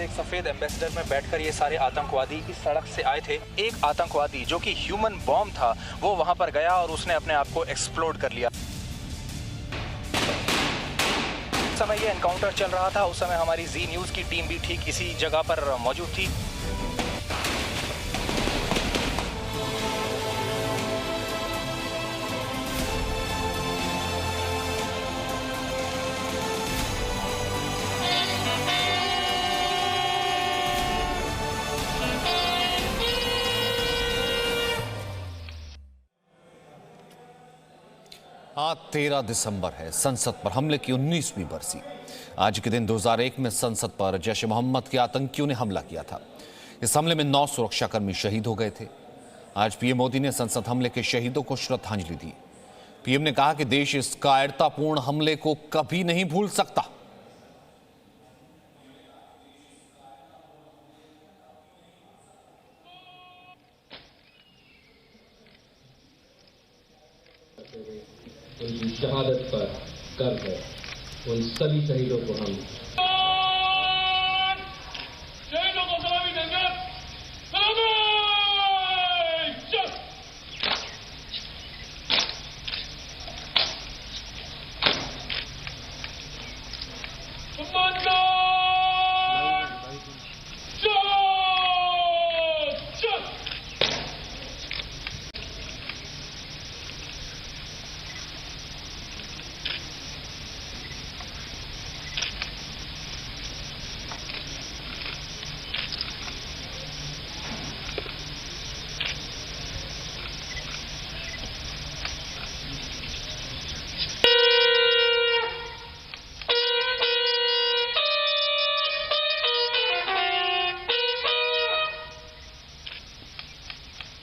से एक सफेद एम्बेसडर में बैठकर ये सारे आतंकवादी इस सड़क से आए थे। एक आतंकवादी जो कि ह्यूमन बॉम्ब था वो वहां पर गया और उसने अपने आप को एक्सप्लोड कर लिया। उस समय ये एनकाउंटर चल रहा था, उस समय हमारी जी न्यूज की टीम भी ठीक इसी जगह पर मौजूद थी। आज 13 दिसंबर है। संसद पर हमले की 19वीं बरसी। आज के दिन 2001 में संसद पर जैश ए मोहम्मद के आतंकियों ने हमला किया था। इस हमले में 9 सुरक्षाकर्मी शहीद हो गए थे। आज पीएम मोदी ने संसद हमले के शहीदों को श्रद्धांजलि दी। पीएम ने कहा कि देश इस कायरतापूर्ण हमले को कभी नहीं भूल सकता। उनकी शहादत पर गर्व है। उन सभी शहीदों को हम शहीदों को सलामी देंगे। सलामी!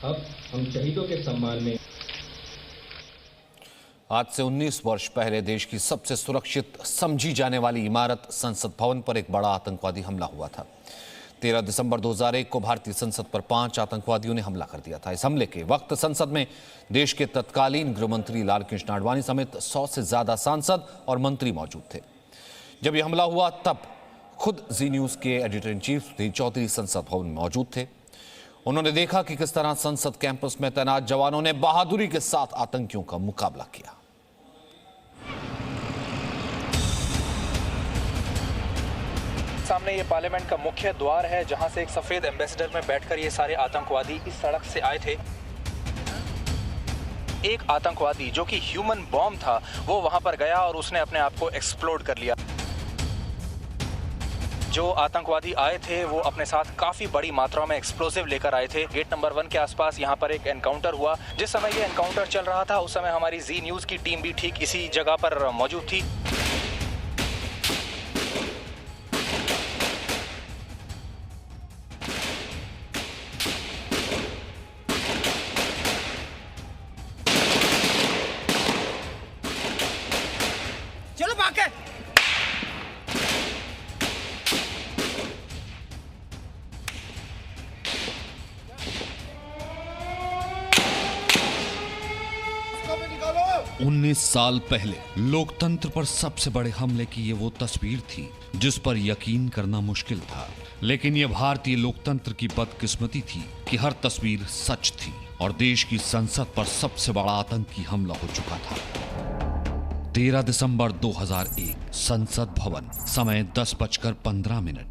अब हम शहीदों के सम्मान में आज से 19 वर्ष पहले देश की सबसे सुरक्षित समझी जाने वाली इमारत संसद भवन पर एक बड़ा आतंकवादी हमला हुआ था। 13 दिसंबर 2001 को भारतीय संसद पर 5 आतंकवादियों ने हमला कर दिया था। इस हमले के वक्त संसद में देश के तत्कालीन गृहमंत्री लालकृष्ण आडवाणी समेत 100 से ज्यादा सांसद और मंत्री मौजूद थे। जब यह हमला हुआ तब खुद जी न्यूज के editor in chief Sudhir Chaudhary संसद भवन में मौजूद थे। उन्होंने देखा कि किस तरह संसद कैंपस में तैनात जवानों ने बहादुरी के साथ आतंकियों का मुकाबला किया। सामने ये पार्लियामेंट का मुख्य द्वार है जहां से एक सफेद एम्बेसडर में बैठकर ये सारे आतंकवादी इस सड़क से आए थे। एक आतंकवादी जो कि ह्यूमन बॉम्ब था वो वहां पर गया और उसने अपने आप को एक्सप्लोड कर लिया। जो आतंकवादी आए थे वो अपने साथ काफी बड़ी मात्रा में एक्सप्लोसिव लेकर आए थे। गेट नंबर 1 के आसपास यहाँ पर एक एनकाउंटर हुआ। जिस समय ये एनकाउंटर चल रहा था उस समय हमारी जी न्यूज की टीम भी ठीक इसी जगह पर मौजूद थी। चलो भागे। 19 साल पहले लोकतंत्र पर सबसे बड़े हमले की ये वो तस्वीर थी जिस पर यकीन करना मुश्किल था। लेकिन ये भारतीय लोकतंत्र की बदकिस्मती थी कि हर तस्वीर सच थी और देश की संसद पर सबसे बड़ा आतंकी हमला हो चुका था। 13 दिसंबर 2001 संसद भवन, समय 10:15।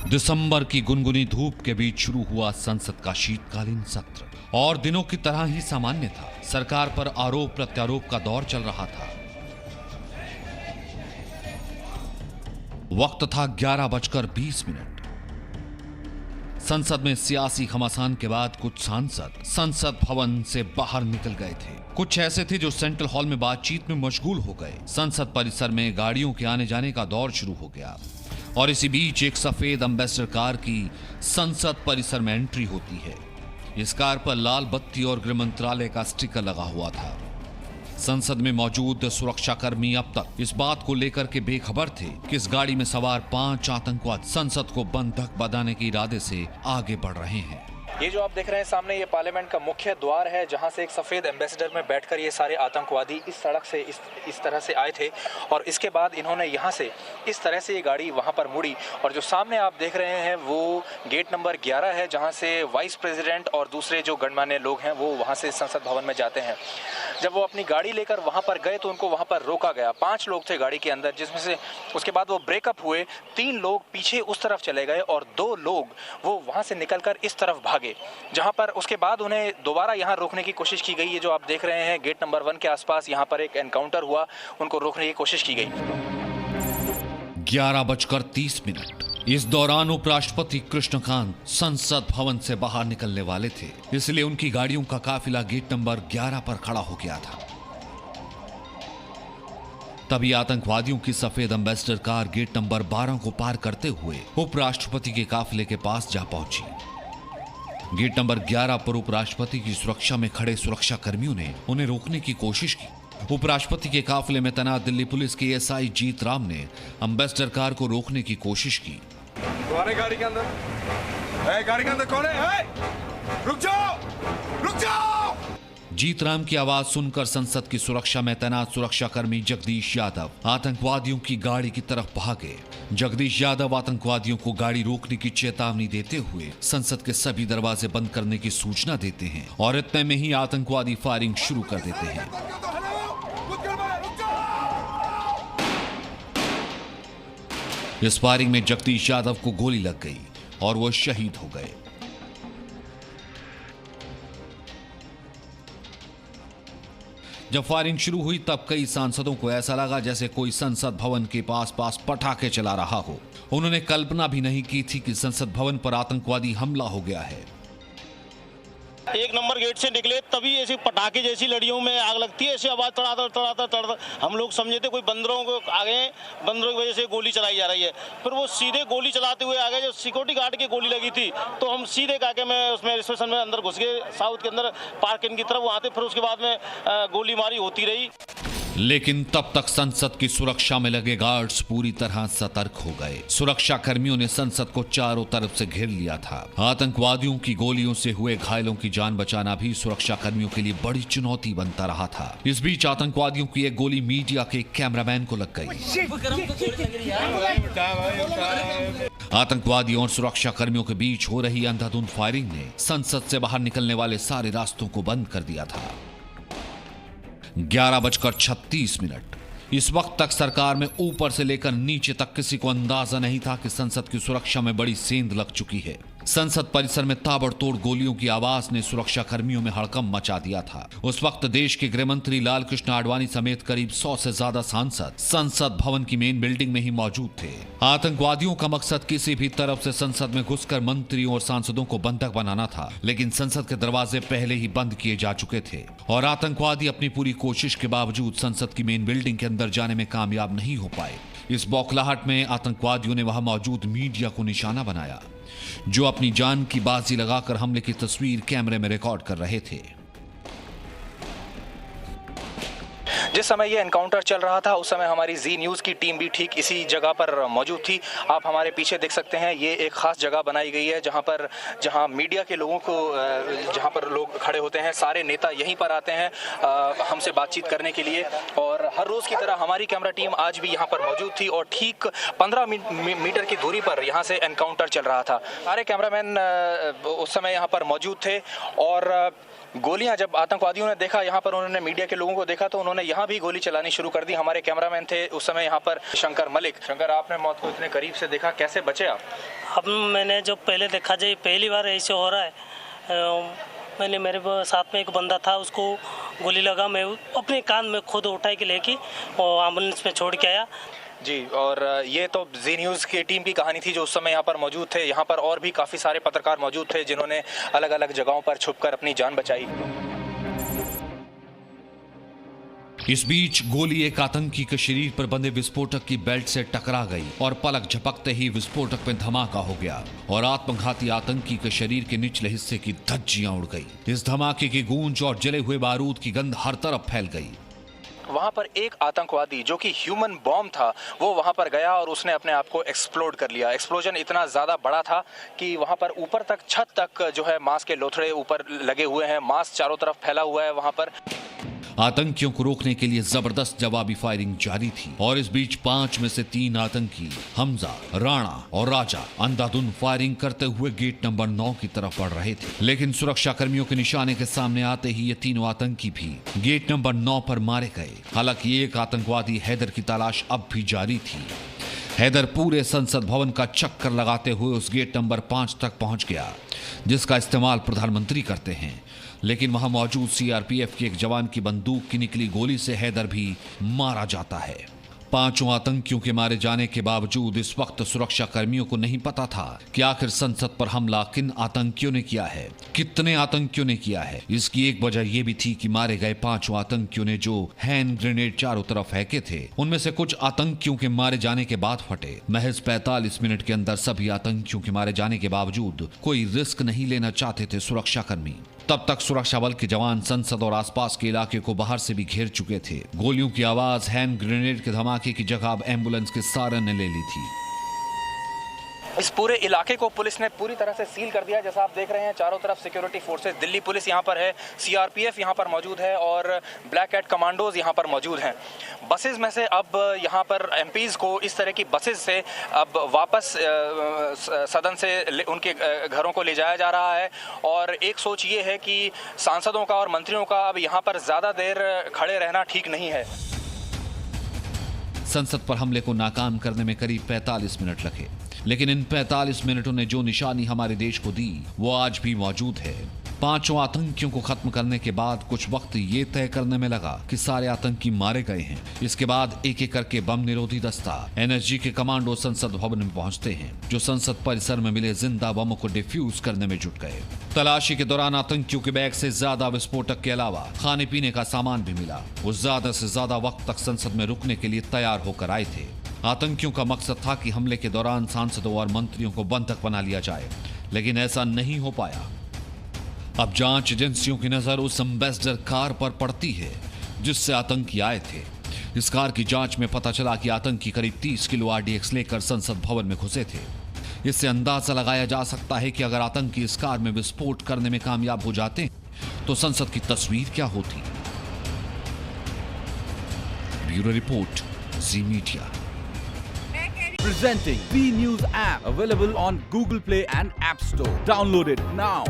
दिसंबर की गुनगुनी धूप के बीच शुरू हुआ संसद का शीतकालीन सत्र और दिनों की तरह ही सामान्य था। सरकार पर आरोप प्रत्यारोप का दौर चल रहा था। वक्त था 11:20। संसद में सियासी घमासान के बाद कुछ सांसद संसद भवन से बाहर निकल गए थे। कुछ ऐसे थे जो सेंट्रल हॉल में बातचीत में मशगूल हो गए। संसद परिसर में गाड़ियों के आने जाने का दौर शुरू हो गया और इसी बीच एक सफेद एम्बेसडर कार की संसद परिसर में एंट्री होती है। इस कार पर लाल बत्ती और गृह मंत्रालय का स्टिकर लगा हुआ था। संसद में मौजूद सुरक्षाकर्मी अब तक इस बात को लेकर के बेखबर थे कि इस गाड़ी में सवार 5 आतंकवादी संसद को बंधक बनाने के इरादे से आगे बढ़ रहे हैं। ये जो आप देख रहे हैं सामने, ये पार्लियामेंट का मुख्य द्वार है, जहां से एक सफ़ेद एम्बेसडर में बैठकर ये सारे आतंकवादी इस सड़क से इस तरह से आए थे और इसके बाद इन्होंने यहाँ से इस तरह से ये गाड़ी वहाँ पर मुड़ी। और जो सामने आप देख रहे हैं वो गेट नंबर 11 है, जहाँ से वाइस प्रेसिडेंट और दूसरे जो गणमान्य लोग हैं वो वहाँ से संसद भवन में जाते हैं। जब वो अपनी गाड़ी लेकर वहाँ पर गए तो उनको वहाँ पर रोका गया। 5 लोग थे गाड़ी के अंदर, जिसमें से उसके बाद वो ब्रेकअप हुए। 3 लोग पीछे उस तरफ चले गए और 2 लोग वो वहाँ से निकलकर इस तरफ भागे, जहाँ पर उसके बाद उन्हें दोबारा यहाँ रोकने की कोशिश की गई। ये जो आप देख रहे हैं गेट नंबर 1 के आसपास यहाँ पर एक एनकाउंटर हुआ, उनको रोकने की कोशिश की गई। 11:30। इस दौरान उपराष्ट्रपति कृष्णकांत संसद भवन से बाहर निकलने वाले थे, इसलिए उनकी गाड़ियों का काफिला गेट नंबर 11 पर खड़ा हो गया था। तभी आतंकवादियों की सफेद एम्बेसडर कार गेट नंबर 12 को पार करते हुए उपराष्ट्रपति के काफिले के पास जा पहुंची। गेट नंबर 11 पर उपराष्ट्रपति की सुरक्षा में खड़े सुरक्षा कर्मियों ने उन्हें रोकने की कोशिश की। उपराष्ट्रपति के काफिले में तैनात दिल्ली पुलिस के एसआई जीत राम ने एम्बेसडर कार को रोकने की कोशिश की। गाड़ी के अंदर कौन है? रुक जाओ, रुक जाओ। जीत राम की आवाज सुनकर संसद की सुरक्षा में तैनात सुरक्षाकर्मी जगदीश यादव आतंकवादियों की गाड़ी की तरफ भागे। जगदीश यादव आतंकवादियों को गाड़ी रोकने की चेतावनी देते हुए संसद के सभी दरवाजे बंद करने की सूचना देते हैं और इतने में ही आतंकवादी फायरिंग शुरू कर देते हैं। इस फायरिंग में जगदीश यादव को गोली लग गई और वो शहीद हो गए। जब फायरिंग शुरू हुई तब कई सांसदों को ऐसा लगा जैसे कोई संसद भवन के पास पटाखे चला रहा हो। उन्होंने कल्पना भी नहीं की थी कि संसद भवन पर आतंकवादी हमला हो गया है। 1 नंबर गेट से निकले तभी ऐसी पटाखे जैसी लड़ियों में आग लगती है, ऐसी आवाज तड़ाता। हम लोग समझे थे कोई बंदरों को आगे, बंदरों की वजह से गोली चलाई जा रही है। फिर वो सीधे गोली चलाते हुए आगे, जो सिक्योरिटी गार्ड की गोली लगी थी तो हम सीधे काके में उसमें स्टेशन में अंदर घुस गए, साउथ के अंदर पार्किंग की तरफ वहां थे। फिर उसके बाद में गोलीबारी होती रही। लेकिन तब तक संसद की सुरक्षा में लगे गार्ड्स पूरी तरह सतर्क हो गए। सुरक्षा कर्मियों ने संसद को चारों तरफ से घेर लिया था। आतंकवादियों की गोलियों से हुए घायलों की जान बचाना भी सुरक्षा कर्मियों के लिए बड़ी चुनौती बनता रहा था। इस बीच आतंकवादियों की एक गोली मीडिया के कैमरामैन को लग गई। आतंकवादियों और सुरक्षा कर्मियों के बीच हो रही अंधाधुंध फायरिंग ने संसद से बाहर निकलने वाले सारे रास्तों को बंद कर दिया था। 11:36। इस वक्त तक सरकार में ऊपर से लेकर नीचे तक किसी को अंदाजा नहीं था कि संसद की सुरक्षा में बड़ी सेंध लग चुकी है। संसद परिसर में ताबड़तोड़ गोलियों की आवाज ने सुरक्षा कर्मियों में हड़कंप मचा दिया था। उस वक्त देश के गृह मंत्री लालकृष्ण आडवाणी समेत करीब 100 से ज्यादा सांसद संसद भवन की मेन बिल्डिंग में ही मौजूद थे। आतंकवादियों का मकसद किसी भी तरफ से संसद में घुसकर मंत्रियों और सांसदों को बंधक बनाना था, लेकिन संसद के दरवाजे पहले ही बंद किए जा चुके थे और आतंकवादी अपनी पूरी कोशिश के बावजूद संसद की मेन बिल्डिंग के अंदर जाने में कामयाब नहीं हो पाए। इस बौखलाहट में आतंकवादियों ने वहां मौजूद मीडिया को निशाना बनाया, जो अपनी जान की बाजी लगाकर हमले की तस्वीर कैमरे में रिकॉर्ड कर रहे थे। जिस समय ये एनकाउंटर चल रहा था उस समय हमारी जी न्यूज़ की टीम भी ठीक इसी जगह पर मौजूद थी। आप हमारे पीछे देख सकते हैं, ये एक खास जगह बनाई गई है जहां मीडिया के लोगों को, जहां पर लोग खड़े होते हैं। सारे नेता यहीं पर आते हैं हमसे बातचीत करने के लिए और हर रोज़ की तरह हमारी कैमरा टीम आज भी यहाँ पर मौजूद थी और ठीक 15 मीटर की दूरी पर यहाँ से एनकाउंटर चल रहा था। सारे कैमरामैन उस समय यहाँ पर मौजूद थे और गोलियां जब आतंकवादियों ने देखा, यहाँ पर उन्होंने मीडिया के लोगों को देखा तो उन्होंने यहाँ भी गोली चलानी शुरू कर दी। हमारे कैमरामैन थे उस समय यहाँ पर शंकर मलिक। शंकर, आपने मौत को इतने करीब से देखा, कैसे बचे आप? अब मैंने जब पहले देखा जी, पहली बार ऐसे हो रहा है। मैंने मेरे साथ में एक बंदा था, उसको गोली लगा, मैं अपने कान में खुद उठा के लेके और एम्बुलेंस में छोड़ के आया जी। और ये तो जी न्यूज़ की टीम की कहानी थी जो उस समय यहाँ पर मौजूद थे। यहाँ पर और भी काफ़ी सारे पत्रकार मौजूद थे जिन्होंने अलग अलग जगहों पर छुपकर अपनी जान बचाई। इस बीच गोली एक आतंकी के शरीर पर बंधे विस्फोटक की बेल्ट से टकरा गई और पलक झपकते ही विस्फोटक में धमाका हो गया और आत्मघाती आतंकी के शरीर के निचले हिस्से की धज्जियां उड़ गई। इस धमाके की गूंज और जले हुए बारूद की गंध हर तरफ फैल गई। वहां पर एक आतंकवादी जो कि ह्यूमन बॉम्ब था वो वहां पर गया और उसने अपने आप को एक्सप्लोड कर लिया। एक्सप्लोजन इतना ज़्यादा बड़ा था कि वहां पर ऊपर तक छत तक जो है मांस के लोथड़े ऊपर लगे हुए हैं, मांस चारों तरफ फैला हुआ है वहां पर। आतंकियों को रोकने के लिए जबरदस्त जवाबी फायरिंग जारी थी और इस बीच 5 में से 3 आतंकी हमजा, राणा और राजा अंधाधुंध फायरिंग करते हुए गेट नंबर 9 की तरफ बढ़ रहे थे। लेकिन सुरक्षा कर्मियों के निशाने के सामने आते ही ये तीनों आतंकी भी गेट नंबर 9 पर मारे गए। हालांकि एक आतंकवादी हैदर की तलाश अब भी जारी थी। हैदर पूरे संसद भवन का चक्कर लगाते हुए उस गेट नंबर 5 तक पहुंच गया जिसका इस्तेमाल प्रधानमंत्री करते हैं। लेकिन वहां मौजूद सीआरपीएफ के एक जवान की बंदूक की निकली गोली से हैदर भी मारा जाता है। 5 आतंकियों के मारे जाने के बावजूद इस वक्त सुरक्षा कर्मियों को नहीं पता था कि आखिर संसद पर हमला किन आतंकियों ने किया है, कितने आतंकियों ने किया है। इसकी एक वजह यह भी थी कि मारे गए 5 आतंकियों ने जो हैंड ग्रेनेड चारों तरफ फेंके थे उनमें से कुछ आतंकियों के मारे जाने के बाद फटे। महज 45 मिनट के अंदर सभी आतंकियों के मारे जाने के बावजूद कोई रिस्क नहीं लेना चाहते थे सुरक्षा कर्मी। तब तक सुरक्षा बल के जवान संसद और आसपास के इलाके को बाहर से भी घेर चुके थे। गोलियों की आवाज, हैंड ग्रेनेड के धमाके की जगह अब एम्बुलेंस के सायरन ने ले ली थी। इस पूरे इलाके को पुलिस ने पूरी तरह से सील कर दिया। जैसा आप देख रहे हैं चारों तरफ सिक्योरिटी फोर्सेस, दिल्ली पुलिस यहाँ पर है, सीआरपीएफ यहाँ पर मौजूद है और ब्लैक कैट कमांडोज यहाँ पर मौजूद हैं। बसेस में से अब यहाँ पर एमपीज़ को इस तरह की बसेस से अब वापस सदन से उनके घरों को ले जाया जा रहा है। और एक सोच ये है कि सांसदों का और मंत्रियों का अब यहाँ पर ज़्यादा देर खड़े रहना ठीक नहीं है। संसद पर हमले को नाकाम करने में करीब 45 मिनट लगे, लेकिन इन 45 मिनटों ने जो निशानी हमारे देश को दी वो आज भी मौजूद है। 5 आतंकियों को खत्म करने के बाद कुछ वक्त ये तय करने में लगा कि सारे आतंकी मारे गए हैं। इसके बाद एक एक करके बम निरोधी दस्ता, एनएसजी के कमांडो संसद भवन में पहुंचते हैं जो संसद परिसर में मिले जिंदा बमों को डिफ्यूज करने में जुट गए। तलाशी के दौरान आतंकियों के बैग से ज्यादा विस्फोटक के अलावा खाने पीने का सामान भी मिला। वो ज्यादा से ज्यादा वक्त तक संसद में रुकने के लिए तैयार होकर आए थे। आतंकियों का मकसद था कि हमले के दौरान सांसदों और मंत्रियों को बंधक बना लिया जाए, लेकिन ऐसा नहीं हो पाया। अब जांच एजेंसियों की नजर उस एम्बेसडर कार पर पड़ती है जिससे आतंकी आए थे। इस कार की जांच में पता चला कि आतंकी करीब 30 किलो आरडीएक्स लेकर संसद भवन में घुसे थे। इससे अंदाजा लगाया जा सकता है कि अगर आतंकी इस कार में विस्फोट करने में कामयाब हो जाते तो संसद की तस्वीर क्या होती। Bureau report, ji media. Presenting B News app, available on Google Play and App Store. Download it now.